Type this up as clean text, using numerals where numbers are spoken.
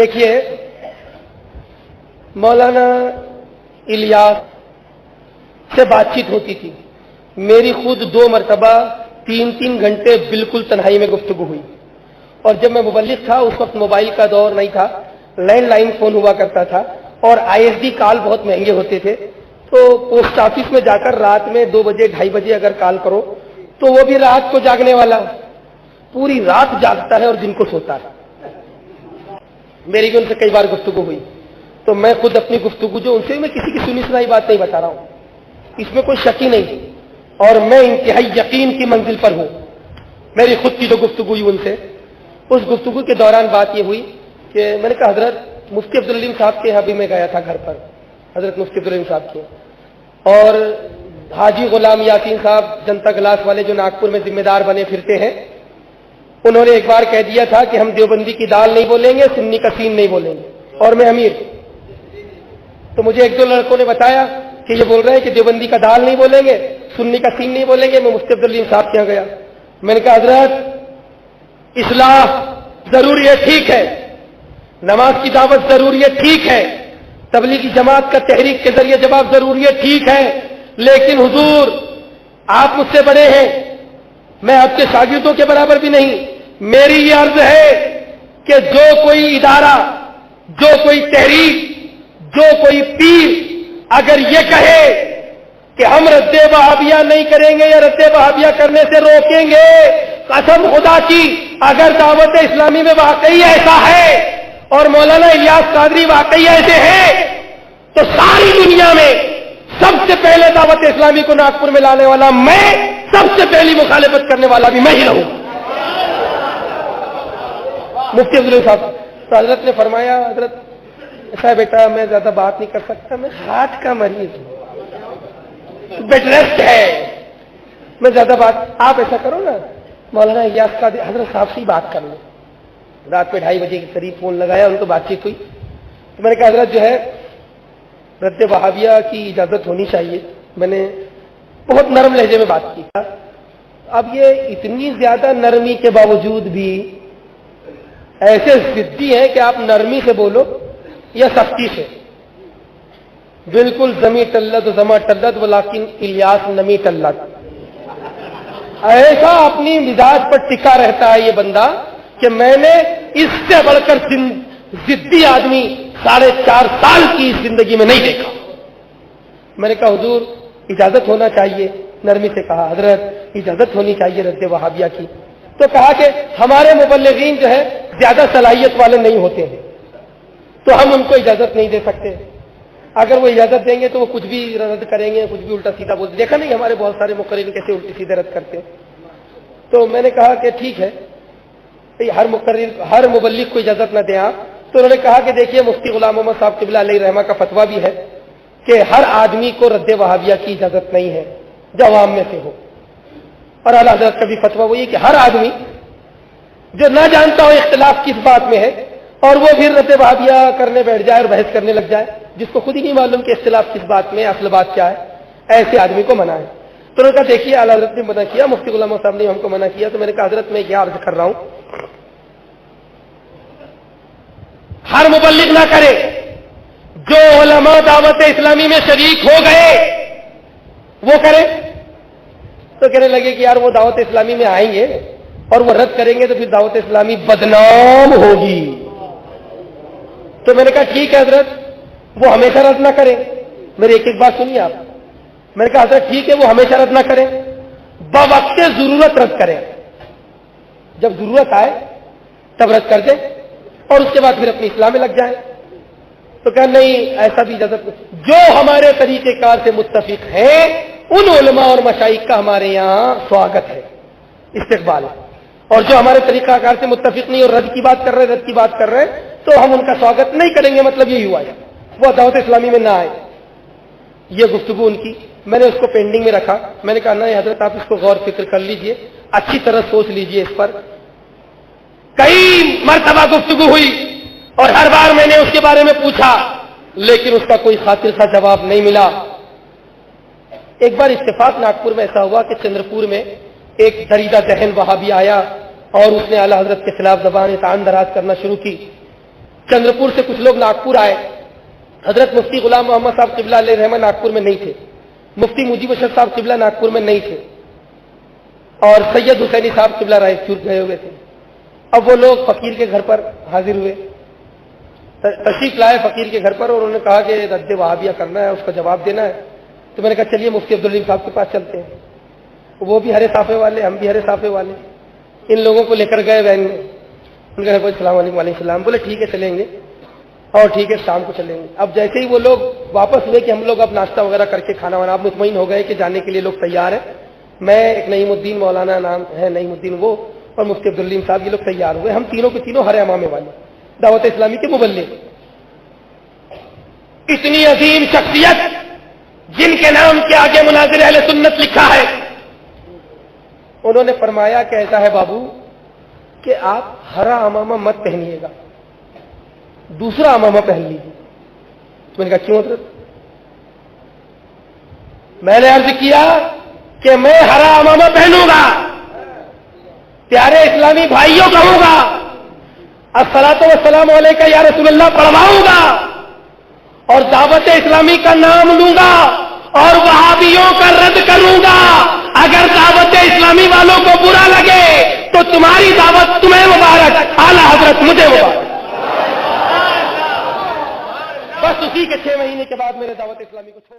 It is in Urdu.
دیکھیے مولانا الیاس سے بات چیت ہوتی تھی، میری خود 2 مرتبہ 3 گھنٹے بالکل تنہائی میں گفتگو ہوئی، اور جب میں مبلغ تھا اس وقت موبائل کا دور نہیں تھا، لینڈ لائن فون ہوا کرتا تھا، اور ISD کال بہت مہنگے ہوتے تھے، تو پوسٹ آفس میں جا کر رات میں 2 بجے 2:30 بجے اگر کال کرو تو وہ بھی رات کو جاگنے والا پوری رات جاگتا ہے اور دن کو سوتا ہے۔ میری بھی ان سے کئی بار گفتگو ہوئی، تو میں خود اپنی گفتگو جو ان سے میں کسی کی سنی سنائی بات نہیں بتا رہا ہوں، اس میں کوئی شک ہی نہیں، اور میں انتہائی یقین کی منزل پر ہوں۔ میری خود کی جو گفتگو ہوئی ان سے، اس گفتگو کے دوران بات یہ ہوئی کہ میں نے کہا حضرت مفتی عبدالعلیم صاحب کے یہاں بھی میں گیا تھا گھر پر، حضرت مفتی عبدالعلیم صاحب کے، اور حاجی غلام یاسین صاحب جنتا گلاس والے جو ناگپور میں ذمہ دار بنے پھرتے ہیں، انہوں نے ایک بار کہہ دیا تھا کہ ہم دیوبندی کی دال نہیں بولیں گے، سنی کا سین نہیں بولیں گے، اور میں امیر۔ تو مجھے 1-2 لڑکوں نے بتایا کہ یہ بول رہے ہیں کہ دیوبندی کا دال نہیں بولیں گے، سنی کا سین نہیں بولیں گے۔ میں مفتی عبدالعلیم صاحب کے یہاں گیا، میں نے کہا حضرت اصلاح ضروری ہے، ٹھیک ہے، نماز کی دعوت ضروری ہے، ٹھیک ہے، تبلیغی جماعت کا تحریک کے ذریعے جواب ضروری ہے، ٹھیک ہے، لیکن حضور آپ مجھ سے بڑے ہیں، میں آپ کے شاگردوں کے برابر بھی نہیں۔ میری یہ عرض ہے کہ جو کوئی ادارہ، جو کوئی تحریک، جو کوئی پیر اگر یہ کہے کہ ہم رد وہابیہ نہیں کریں گے یا رد وہابیہ کرنے سے روکیں گے، قسم خدا کی اگر دعوت اسلامی میں واقعی ایسا ہے اور مولانا الیاس قادری واقعی ایسے ہیں تو ساری دنیا میں سب سے پہلے دعوت اسلامی کو ناگپور میں لانے والا میں، سب سے پہلی مخالفت کرنے والا بھی میں ہی رہوں۔ مفتی عبدالعلیم صاحب تو حضرت نے فرمایا حضرت ایسا ہے بیٹا میں زیادہ بات نہیں کر سکتا، میں ہارٹ کا مریض ہوں، بیڈ ریسٹ ہے، میں زیادہ بات، آپ ایسا کرو نا مولانا الیاس قادری حضرت صاحب سے ہی بات کر لو۔ رات میں 2:30 بجے کے قریب فون لگایا، ان کو بات چیت ہوئی، تو میں نے کہا حضرت جو ہے رد وہابیہ کی اجازت ہونی چاہیے۔ میں نے بہت نرم لہجے میں بات کی، اب یہ اتنی زیادہ نرمی کے باوجود بھی ایسے ضدی ہیں کہ آپ نرمی سے بولو یا سختی سے، بالکل زمی ٹلت زما ٹلت ولیکن الیاس نمی ٹلت، ایسا اپنی مزاج پر ٹکا رہتا ہے یہ بندہ کہ میں نے اس سے بڑھ کر ضدی آدمی 4.5 سال کی زندگی میں نہیں دیکھا۔ میں نے کہا حضور اجازت ہونا چاہیے، نرمی سے کہا حضرت اجازت ہونی چاہیے رد وہابیہ کی، تو کہا کہ ہمارے مبلغین جو ہے زیادہ صلاحیت والے نہیں ہوتے ہیں تو ہم ان کو اجازت نہیں دے سکتے، اگر وہ اجازت دیں گے تو وہ کچھ بھی رد کریں گے، کچھ بھی الٹا سیدھا بولتے، دیکھا نہیں ہمارے بہت سارے مقررین کیسے الٹی سیدھے رد کرتے ہیں۔ تو میں نے کہا کہ ٹھیک ہے، ہر مقرر ہر مبلغ کو اجازت نہ دیں آپ۔ تو انہوں نے کہا کہ دیکھیے مفتی غلام محمد صاحب قبلہ علیہ رحمہ کا فتویٰ بھی ہے کہ ہر آدمی کو رد وہابیہ کی اجازت نہیں ہے جو عوام میں سے ہو، اور اعلیٰ حضرت کا بھی فتویٰ وہی ہے کہ ہر آدمی جو نہ جانتا ہو اختلاف کس بات میں ہے اور وہ پھر رد وہابیہ کرنے بیٹھ جائے اور بحث کرنے لگ جائے جس کو خود ہی نہیں معلوم کہ اختلاف کس بات میں، اصل بات کیا ہے، ایسے آدمی کو منع ہے۔ تو انہوں نے کہا دیکھیے اعلیٰ حضرت نے منع کیا، مفتی غلام صاحب نے ہم کو منع کیا، تو میں نے کہا حضرت میں کیا عرض کر رہا ہوں، ہر مبلغ نہ کرے، جو علماء دعوت اسلامی میں شریک ہو گئے وہ کرے۔ تو کہنے لگے کہ یار وہ دعوت اسلامی میں آئیں گے اور وہ رد کریں گے تو پھر دعوت اسلامی بدنام ہوگی۔ تو میں نے کہا ٹھیک ہے حضرت وہ ہمیشہ رد نہ کریں، میری ایک بات سنیے آپ، میں نے کہا حضرت ٹھیک ہے وہ ہمیشہ رد نہ کریں، بوقت ضرورت رد کریں، جب ضرورت آئے تب رد کر دیں اور اس کے بعد پھر اپنی اصلاح میں لگ جائیں۔ تو کہا نہیں ایسا بھی اجازت نہیں، جو ہمارے طریقہ کار سے متفق ہیں ان علماء اور مشائخ کا ہمارے یہاں سواگت ہے، استقبال ہے، اور جو ہمارے طریقہ کار سے متفق نہیں اور رد کی بات کر رہے تو ہم ان کا سواگت نہیں کریں گے، مطلب یہی ہوا ہے وہ دعوت اسلامی میں نہ آئے۔ یہ گفتگو ان کی میں نے اس کو پینڈنگ میں رکھا، میں نے کہا نہیں حضرت آپ اس کو غور فکر کر لیجئے، اچھی طرح سوچ لیجئے اس پر۔ کئی مرتبہ گفتگو ہوئی اور ہر بار میں نے اس کے بارے میں پوچھا لیکن اس کا کوئی خاطر خواہ جواب نہیں ملا۔ ایک بار اتفاق ناگپور میں ایسا ہوا کہ چندرپور میں ایک دریدہ ذہن وہابی آیا اور اس نے اعلیٰ حضرت کے خلاف زبان طعن دراز کرنا شروع کی، چندرپور سے کچھ لوگ ناگپور آئے. حضرت مفتی غلام محمد صاحب قبلہ علیہ رحمۃ ناگپور میں نہیں تھے, مفتی مجیب اشرف صاحب قبلہ ناگپور میں نہیں تھے, اور سید حسینی صاحب قبلہ رائے چور گئے ہوئے تھے. اب وہ لوگ فقیر کے گھر پر حاضر ہوئے, تشریف لائے فقیر کے گھر پر, اور انہوں نے کہا کہ رد وہابیہ کرنا ہے, اس کا جواب دینا ہے. تو میں نے کہا چلیے مفتی عبدالعلیم صاحب کے پاس چلتے ہیں. وہ بھی ہرے صافے والے, ہم بھی ہرے صافے والے. ان لوگوں کو لے کر گئے وین میں. ان کا السلام علیکم. وعلیکم السلام. بولے ٹھیک ہے چلیں گے, اور ٹھیک ہے شام کو چلیں گے. اب جیسے ہی وہ لوگ واپس ہوئے کہ ہم لوگ اب ناشتہ وغیرہ کر کے کھانا وانا, آپ مطمئن ہو گئے کہ جانے کے لیے لوگ تیار ہیں. میں, ایک نعیم الدین مولانا نام ہے, نعیم الدین وہ, اور مفتی عبدالعلیم صاحب, یہ لوگ تیار ہوئے. ہم تینوں کے تینوں ہرے امامے والے, دعوت اسلامی کے مبلغ. اتنی عظیم شخصیت جن کے نام کے آگے مناظر اہل سنت لکھا ہے, انہوں نے فرمایا کہ ایسا ہے بابو کہ آپ ہرا امامہ مت پہنیے گا, دوسرا امامہ پہن لیجیے. تو میں نے کہا کیوں حضرت؟ میں نے عرض کیا کہ میں ہرا امامہ پہنوں گا, پیارے اسلامی بھائیوں کہوں گا الصلاۃ والسلام علیکہ یا رسول اللہ پڑھواؤں گا, اور دعوت اسلامی کا نام لوں گا, اور وہابیوں کا رد کروں گا. اگر دعوت اسلامی والوں کو برا لگے تو تمہاری دعوت تمہیں مبارک, اعلی حضرت مجھے مبارک. بس اسی کے 6 مہینے کے بعد میں نے دعوت اسلامی کو چھوڑ